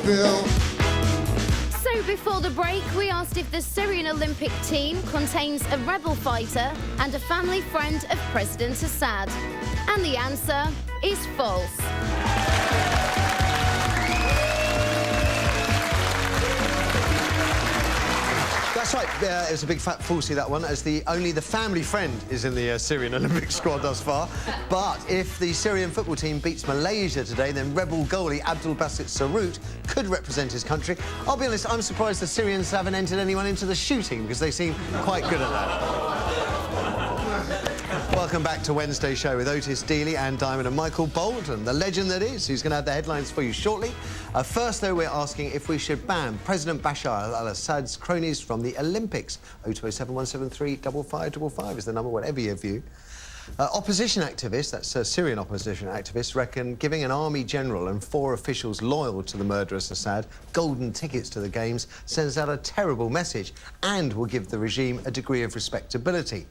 feel. So before the break, we asked if the Syrian Olympic team contains a rebel fighter and a family friend of President Assad. And the answer is false. That's right, it was a big fat falsie, that one, as only the family friend is in the Syrian Olympic squad thus far. But if the Syrian football team beats Malaysia today, then rebel goalie Abdul Basit Sarut could represent his country. I'll be honest, I'm surprised the Syrians haven't entered anyone into the shooting, because they seem quite good at that. Welcome back to Wednesday Show with Otis Dealey, Anne Diamond and Michael Bolton, the legend that is, who's going to have the headlines for you shortly. First, though, we're asking if we should ban President Bashar al-Assad's cronies from the Olympics. 0207 173 5555 is the number, whatever your view. Opposition activists, that's Syrian opposition activists, reckon giving an army general and 4 officials loyal to the murderous Assad golden tickets to the Games sends out a terrible message and will give the regime a degree of respectability.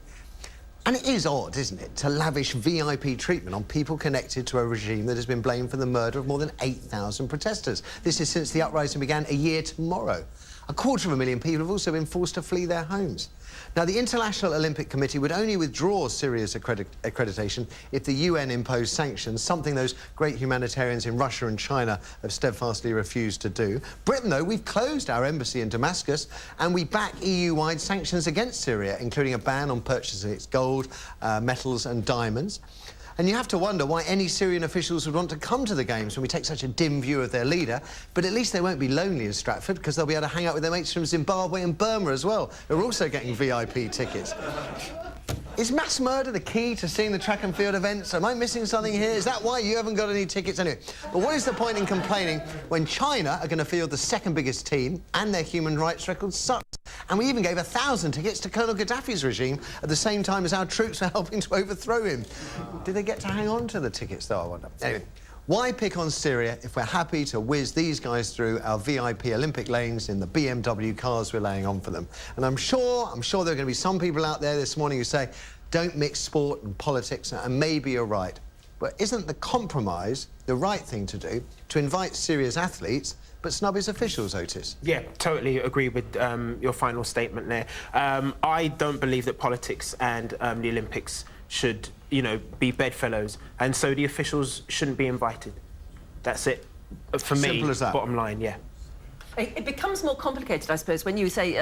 And it is odd, isn't it, to lavish VIP treatment on people connected to a regime that has been blamed for the murder of more than 8,000 protesters. This is since the uprising began a year tomorrow. 250,000 people have also been forced to flee their homes. Now, the International Olympic Committee would only withdraw Syria's accreditation if the UN imposed sanctions, something those great humanitarians in Russia and China have steadfastly refused to do. Britain, though, we've closed our embassy in Damascus and we back EU-wide sanctions against Syria, including a ban on purchasing its gold, metals and diamonds. And you have to wonder why any Syrian officials would want to come to the Games when we take such a dim view of their leader. But at least they won't be lonely in Stratford, because they'll be able to hang out with their mates from Zimbabwe and Burma as well, who are also getting VIP tickets. Is mass murder the key to seeing the track and field events? Am I missing something here? Is that why you haven't got any tickets? Anyway, but what is the point in complaining when China are going to field the second biggest team and their human rights record sucks? And we even gave 1,000 tickets to Colonel Gaddafi's regime at the same time as our troops were helping to overthrow him. Did they get to hang on to the tickets, though, I wonder? Anyway, why pick on Syria if we're happy to whiz these guys through our VIP Olympic lanes in the BMW cars we're laying on for them? And I'm sure there are going to be some people out there this morning who say, don't mix sport and politics, and maybe you're right. But isn't the compromise the right thing to do, to invite Syria's athletes but snub his officials, Otis? Yeah, totally agree with your final statement there. I don't believe that politics and the Olympics should, you know, be bedfellows, and so the officials shouldn't be invited. That's it. For me, simple as that. Bottom line, yeah. It becomes more complicated, I suppose, when you say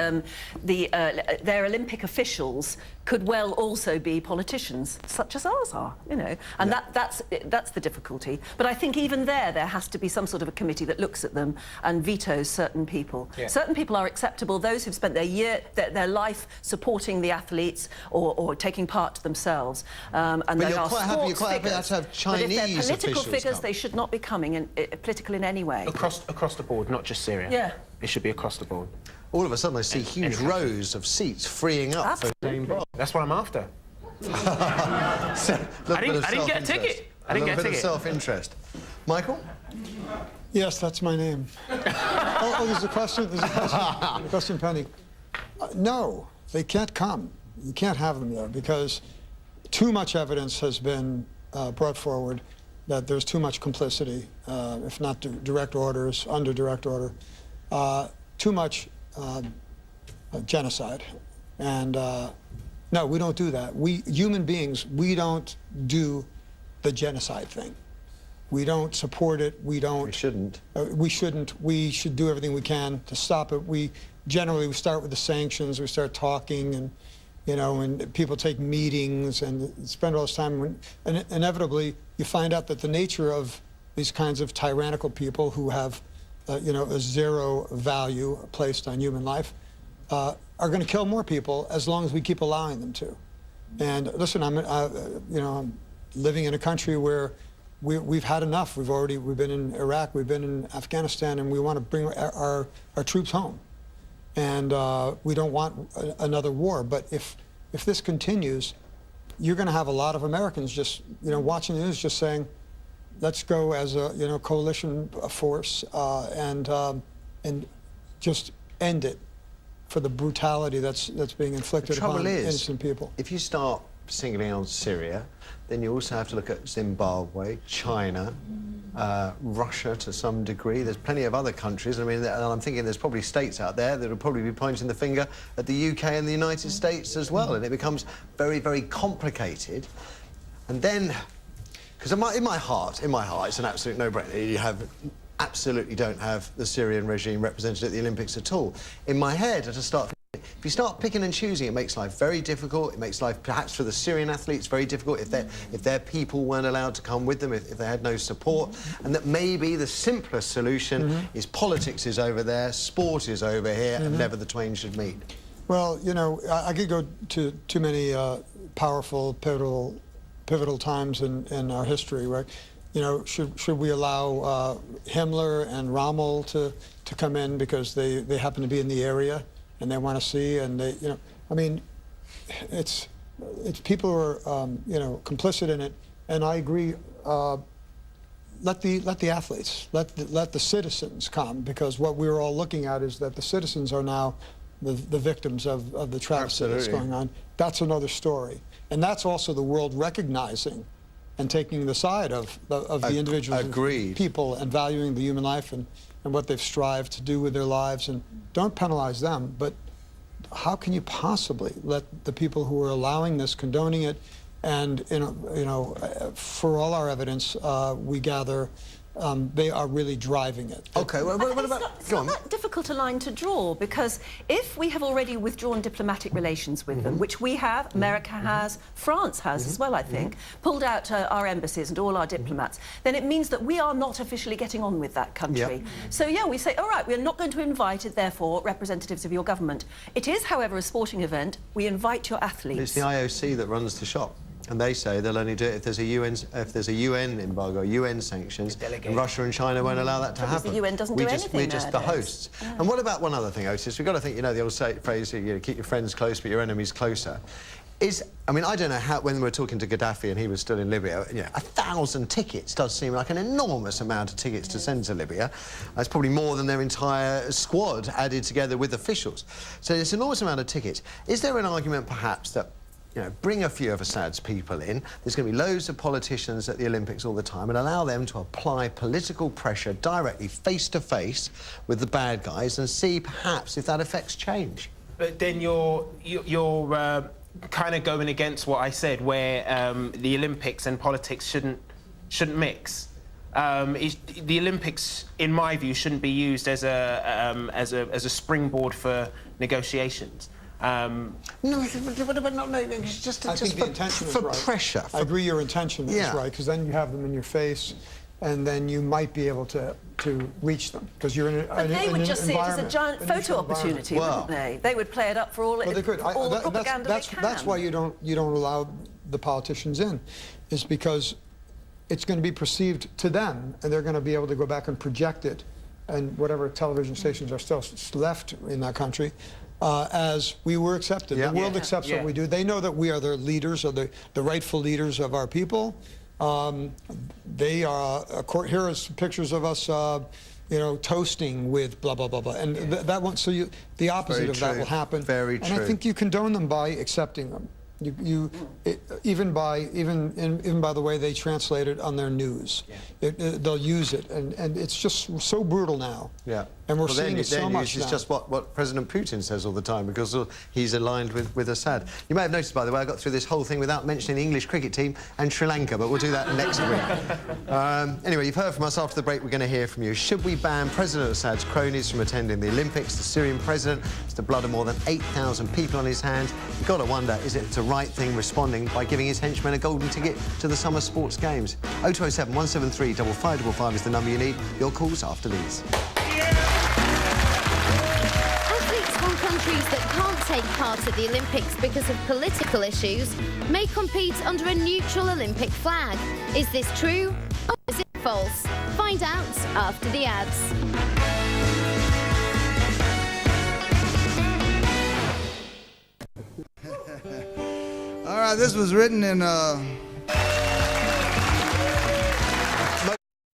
their Olympic officials could well also be politicians, such as ours are, you know, and yeah. that's the difficulty. But I think even there has to be some sort of a committee that looks at them and vetoes certain people. Yeah. Certain people are acceptable, those who've spent their life supporting the athletes or taking part themselves. And but they you're are quite happy to have Chinese but if they're political figures, come. they should not be coming political in any way. Across the board, not just Syria. Yeah. It should be across the board. All of a sudden, I see huge rows of seats freeing up for Jane Bob. That's what I'm after. I didn't get a ticket. I didn't get a ticket. Self-interest. Michael? Yes, that's my name. There's a question. Question, Penny. No, they can't come. You can't have them there because too much evidence has been brought forward that there's too much complicity, if not direct orders, under direct order, too much genocide. And no, we don't do that. We, human beings, we don't do the genocide thing. We don't support it. We don't. We shouldn't. We shouldn't. We should do everything we can to stop it. We start with the sanctions. We start talking, and you know, and people take meetings and spend all this time. And inevitably, you find out that the nature of these kinds of tyrannical people who have, you know, a zero value placed on human life, are going to kill more people as long as we keep allowing them to. And listen, you know, I'm living in a country where we've had enough. We've been in Iraq, we've been in Afghanistan, and we want to bring our troops home. And we don't want another war. But if this continues, you're going to have a lot of Americans just, you know, watching the news, just saying, let's go as a, you know, coalition force and just end it for the brutality that's being inflicted upon innocent people. If you start singling on Syria, then you also have to look at Zimbabwe, China, Russia to some degree. There's plenty of other countries. I mean, and I'm thinking there's probably states out there that will probably be pointing the finger at the UK and the United States as well, and it becomes very, very complicated. And then, because in my heart, it's an absolute no-brainer. You absolutely don't have the Syrian regime represented at the Olympics at all. In my head, I just start thinking, if you start picking and choosing, it makes life very difficult. It makes life, perhaps for the Syrian athletes, very difficult if their people weren't allowed to come with them, if they had no support, and that maybe the simplest solution is politics is over there, sport is over here, and never the twain should meet. Well, you know, I could go to too many powerful, pivotal times in our history, right? You know, should we allow Himmler and Rommel to come in because they happen to be in the area and they want to see, and they, you know, I mean, it's people who are you know, complicit in it, and I agree. Let the athletes, let the citizens come, because what we're all looking at is that the citizens are now the victims of the travesty that's going on. That's another story, and that's also the world recognizing and taking the side of the individuals, and people, and valuing the human life and what they've strived to do with their lives. And don't penalize them, but how can you possibly let the people who are allowing this, condoning it, and you know, for all our evidence we gather, they are really driving it. Okay, well, what about... It's not that difficult a line to draw, because if we have already withdrawn diplomatic relations with them, which we have, America has, France has as well, I think, pulled out our embassies and all our diplomats, then it means that we are not officially getting on with that country. So, yeah, we say, all right, we're not going to invite, therefore, representatives of your government. It is, however, a sporting event. We invite your athletes. It's the IOC that runs the shop. And they say they'll only do it if there's a UN embargo, UN sanctions, and Russia and China won't allow that to happen. The UN doesn't do anything. We're just the hosts. Yeah. And what about one other thing, Otis? We've got to think, you know, the old phrase, you know, keep your friends close but your enemies closer. I mean, I don't know how, when we were talking to Gaddafi and he was still in Libya, you know, 1,000 tickets does seem like an enormous amount of tickets to send to Libya. That's probably more than their entire squad added together with officials. So it's an enormous amount of tickets. Is there an argument, perhaps, that, you know, bring a few of Assad's people in, there's going to be loads of politicians at the Olympics all the time, and allow them to apply political pressure directly, face-to-face, with the bad guys, and see, perhaps, if that affects change? But then you're kind of going against what I said, where the Olympics and politics shouldn't mix. The Olympics, in my view, shouldn't be used as a springboard for negotiations. No, but not, it's just I think the intention is for right. pressure. I agree your intention is right, because then you have them in your face, and then you might be able to reach them, because you're in an But they would just see it as a giant photo opportunity, well, wouldn't they? They would play it up for all, they could. all the propaganda they can. That's why you don't allow the politicians in, is because it's going to be perceived to them, and they're going to be able to go back and project it, and whatever television stations are still left in that country, as we were accepted. The world accepts what we do. They know that we are the leaders, or the rightful leaders of our people. They are, here are some pictures of us, you know, toasting with blah, blah, blah, blah. And that one, so the opposite of that will happen. Very true. And I think you condone them by accepting them. Even by the way they translate it on their news, they'll use it, and it's just so brutal now. Yeah, and we're seeing it so much now. It's just what President Putin says all the time, because he's aligned with Assad. You may have noticed, by the way, I got through this whole thing without mentioning the English cricket team and Sri Lanka, but we'll do that next week. Anyway, you've heard from us. After the break, we're going to hear from you. Should we ban President Assad's cronies from attending the Olympics? The Syrian president has the blood of more than 8,000 people on his hands. You've got to wonder, is it the right thing, responding by giving his henchmen a golden ticket to the Summer Sports Games? 0207 173 5555 is the number you need. Your calls after these. Athletes from countries that can't take part at the Olympics because of political issues may compete under a neutral Olympic flag. Is this true or is it false? Find out after the ads. All right, this was written in